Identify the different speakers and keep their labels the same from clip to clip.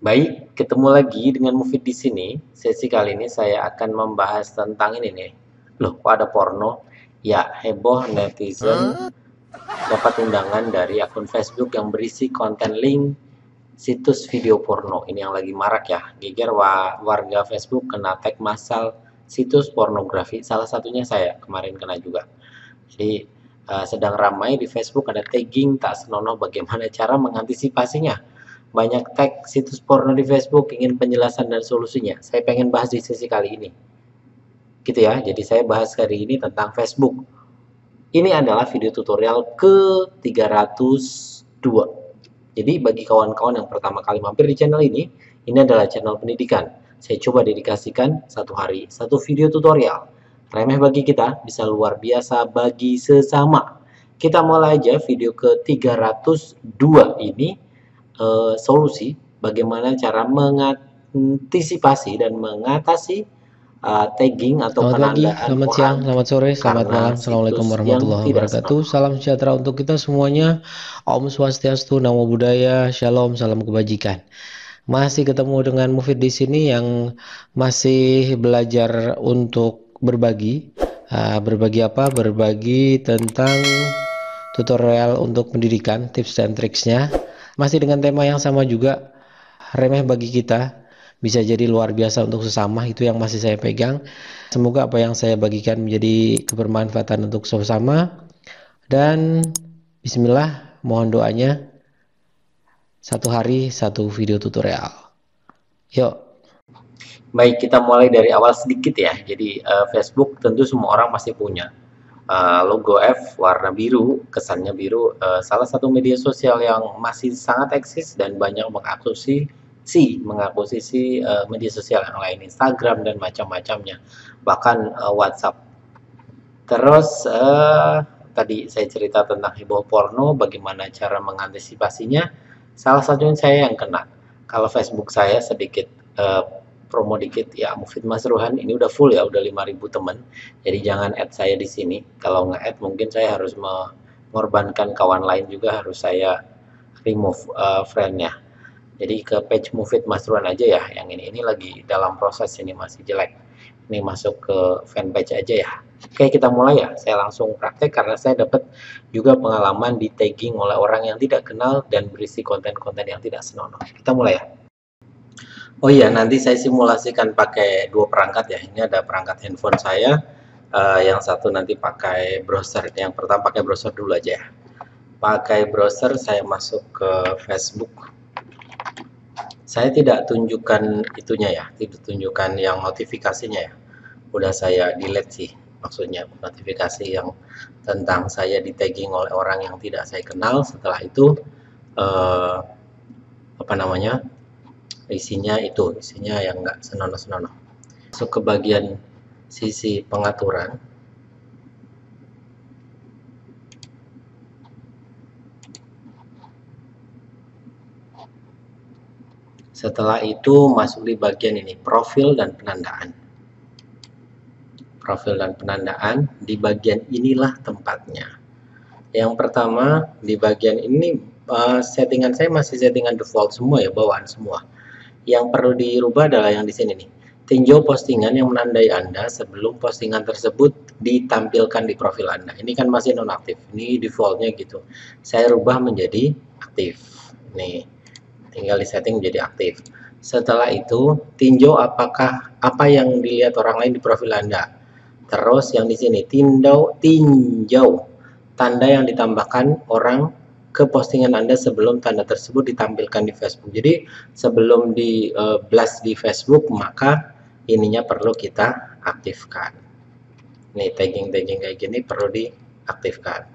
Speaker 1: Baik, ketemu lagi dengan Mufid di sini. Sesi kali ini saya akan membahas tentang ini nih. Loh, kok ada porno? Ya, heboh netizen dapat undangan dari akun Facebook yang berisi konten link situs video porno. Ini yang lagi marak ya. Geger warga Facebook kena tag massal situs pornografi. Salah satunya saya kemarin kena juga. Jadi sedang ramai di Facebook ada tagging tak senonoh bagaimana cara mengantisipasinya. Banyak tag situs porno di Facebook, ingin penjelasan dan solusinya. Saya pengen bahas di sesi kali ini. Gitu ya. Jadi saya bahas hari ini tentang Facebook. Ini adalah video tutorial ke-302. Jadi bagi kawan-kawan yang pertama kali mampir di channel ini adalah channel pendidikan. Saya coba dedikasikan satu hari, satu video tutorial. Remeh bagi kita, bisa luar biasa bagi sesama. Kita mulai aja video ke-302 ini, solusi bagaimana cara mengantisipasi dan mengatasi tagging atau
Speaker 2: Selamat pagi,
Speaker 1: penandaan
Speaker 2: selamat siang,
Speaker 1: orang
Speaker 2: selamat sore, selamat
Speaker 1: karena
Speaker 2: malam. Assalamualaikum
Speaker 1: situs yang
Speaker 2: warahmatullahi
Speaker 1: tidak
Speaker 2: wabarakatuh.
Speaker 1: senonoh.
Speaker 2: Salam sejahtera untuk kita semuanya. Om Swastiastu, Namo Buddhaya, Shalom, salam kebajikan. Masih ketemu dengan Mufid di sini yang masih belajar untuk berbagi. Berbagi apa? Berbagi tentang tutorial untuk pendidikan, tips dan triksnya. Masih dengan tema yang sama juga, remeh bagi kita, bisa jadi luar biasa untuk sesama, itu yang masih saya pegang. Semoga apa yang saya bagikan menjadi kebermanfaatan untuk sesama. Dan bismillah, mohon doanya, satu hari satu video tutorial. Yuk.
Speaker 1: Baik, kita mulai dari awal sedikit ya. Jadi Facebook tentu semua orang masih punya. Logo F warna biru, kesannya biru, salah satu media sosial yang masih sangat eksis dan banyak mengakuisisi media sosial yang lain, Instagram dan macam-macamnya, bahkan WhatsApp. Terus tadi saya cerita tentang heboh porno, bagaimana cara mengantisipasinya. Salah satunya saya yang kena. Kalau Facebook saya sedikit promo dikit ya, Mufid Mas Ruhan ini udah full ya, udah 5.000 teman. Jadi jangan add saya di sini. Kalau nge-add mungkin saya harus mengorbankan kawan lain juga, harus saya remove friend-nya. Jadi ke page Mufid Mas Ruhan aja ya. Yang ini lagi dalam proses, ini masih jelek. Ini masuk ke fanpage aja ya. Oke, kita mulai ya. Saya langsung praktek karena saya dapat juga pengalaman di tagging oleh orang yang tidak kenal dan berisi konten-konten yang tidak senonoh. Kita mulai ya. Oh iya, nanti saya simulasikan pakai dua perangkat ya. Ini ada perangkat handphone saya, yang satu nanti pakai browser. Yang pertama pakai browser dulu aja ya. Pakai browser, saya masuk ke Facebook. Saya tidak tunjukkan itunya ya, tidak tunjukkan yang notifikasinya ya. Udah saya delete sih, maksudnya notifikasi yang tentang saya di tagging oleh orang yang tidak saya kenal. Setelah itu apa namanya, isinya yang nggak senonoh-senonoh. Masuk ke bagian sisi pengaturan. Setelah itu masuk di bagian ini, profil dan penandaan. Profil dan penandaan, di bagian inilah tempatnya. Yang pertama, di bagian ini settingan saya masih settingan default semua ya, bawaan semua. Yang perlu dirubah adalah yang di sini nih. Tinjau postingan yang menandai Anda sebelum postingan tersebut ditampilkan di profil Anda. Ini kan masih nonaktif. Ini defaultnya gitu. Saya rubah menjadi aktif. Nih, tinggal di setting menjadi aktif. Setelah itu, tinjau apakah apa yang dilihat orang lain di profil Anda. Terus yang di sini, tinjau tanda yang ditambahkan orang ke postingan Anda sebelum tanda tersebut ditampilkan di Facebook. Jadi sebelum di blast di Facebook, maka ininya perlu kita aktifkan. Nih, tagging kayak gini perlu diaktifkan.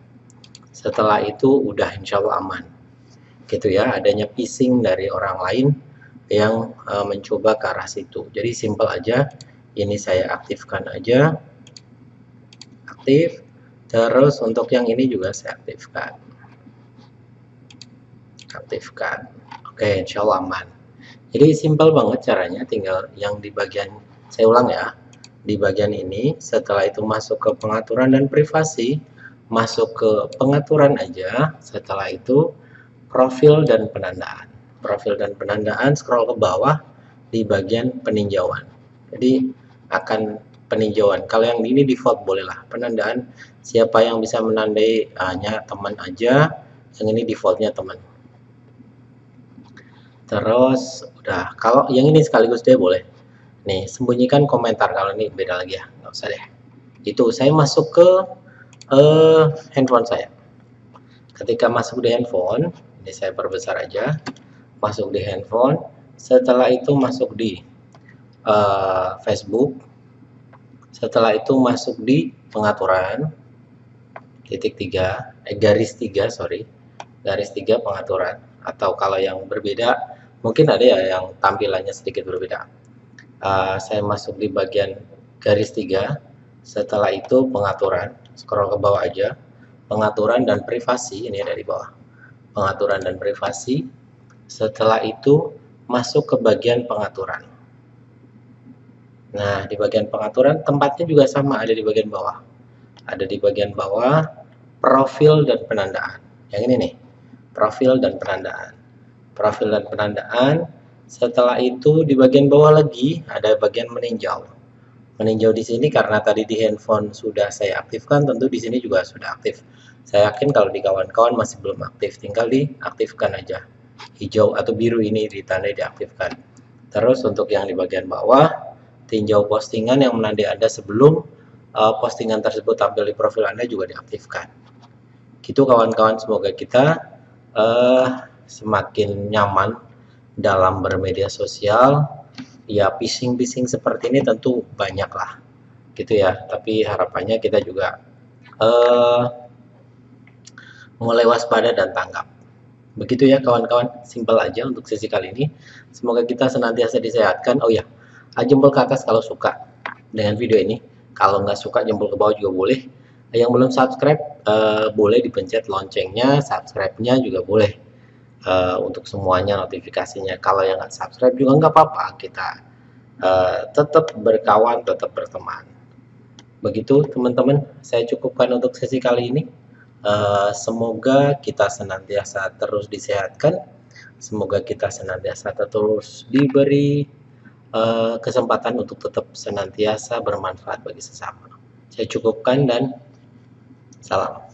Speaker 1: Setelah itu udah insya Allah aman. Gitu ya, adanya phishing dari orang lain yang mencoba ke arah situ. Jadi simple aja. Ini saya aktifkan aja. Aktif. Terus untuk yang ini juga saya aktifkan. Oke, insya Allah aman. Jadi simple banget caranya, tinggal yang di bagian, saya ulang ya, di bagian ini. Setelah itu masuk ke pengaturan dan privasi, masuk ke pengaturan aja. Setelah itu profil dan penandaan. profil dan penandaan, scroll ke bawah di bagian peninjauan. Jadi akan peninjauan. Kalau yang ini default bolehlah penandaan, siapa yang bisa menandai hanya teman aja, yang ini defaultnya teman. Terus udah, kalau yang ini sekaligus deh boleh. Nih, sembunyikan komentar, kalau ini beda lagi ya, nggak usah deh. Itu saya masuk ke handphone saya. Ketika masuk di handphone, ini saya perbesar aja, masuk di handphone, setelah itu masuk di Facebook, setelah itu masuk di pengaturan, garis 3 pengaturan, atau kalau yang berbeda, mungkin ada ya yang tampilannya sedikit berbeda. Saya masuk di bagian garis 3, setelah itu pengaturan, scroll ke bawah aja, pengaturan dan privasi, ini ada di bawah, pengaturan dan privasi, setelah itu masuk ke bagian pengaturan. Nah, di bagian pengaturan tempatnya juga sama, ada di bagian bawah. Ada di bagian bawah profil dan penandaan. Yang ini nih, profil dan penandaan. Profil dan penandaan. Setelah itu di bagian bawah lagi ada bagian meninjau. Meninjau di sini karena tadi di handphone sudah saya aktifkan, tentu di sini juga sudah aktif. Saya yakin kalau di kawan-kawan masih belum aktif, tinggal diaktifkan aja. Hijau atau biru ini ditandai diaktifkan. Terus untuk yang di bagian bawah, tinjau postingan yang menandai Anda sebelum postingan tersebut tampil di profil Anda juga diaktifkan. Gitu kawan-kawan, semoga kita semakin nyaman dalam bermedia sosial. Ya, phishing seperti ini tentu banyak lah, gitu ya. Tapi harapannya kita juga mulai waspada dan tanggap. Begitu ya kawan-kawan, simpel aja untuk sesi kali ini. Semoga kita senantiasa disehatkan. Oh ya, jempol ke atas kalau suka dengan video ini. Kalau nggak suka, jempol ke bawah juga boleh. Yang belum subscribe, boleh dipencet loncengnya, subscribe-nya juga boleh. Untuk semuanya notifikasinya. Kalau yang nggak subscribe juga nggak apa-apa, kita tetap berkawan, tetap berteman. Begitu teman-teman, saya cukupkan untuk sesi kali ini. Semoga kita senantiasa terus disehatkan, semoga kita senantiasa terus diberi kesempatan untuk tetap senantiasa bermanfaat bagi sesama. Saya cukupkan dan salam.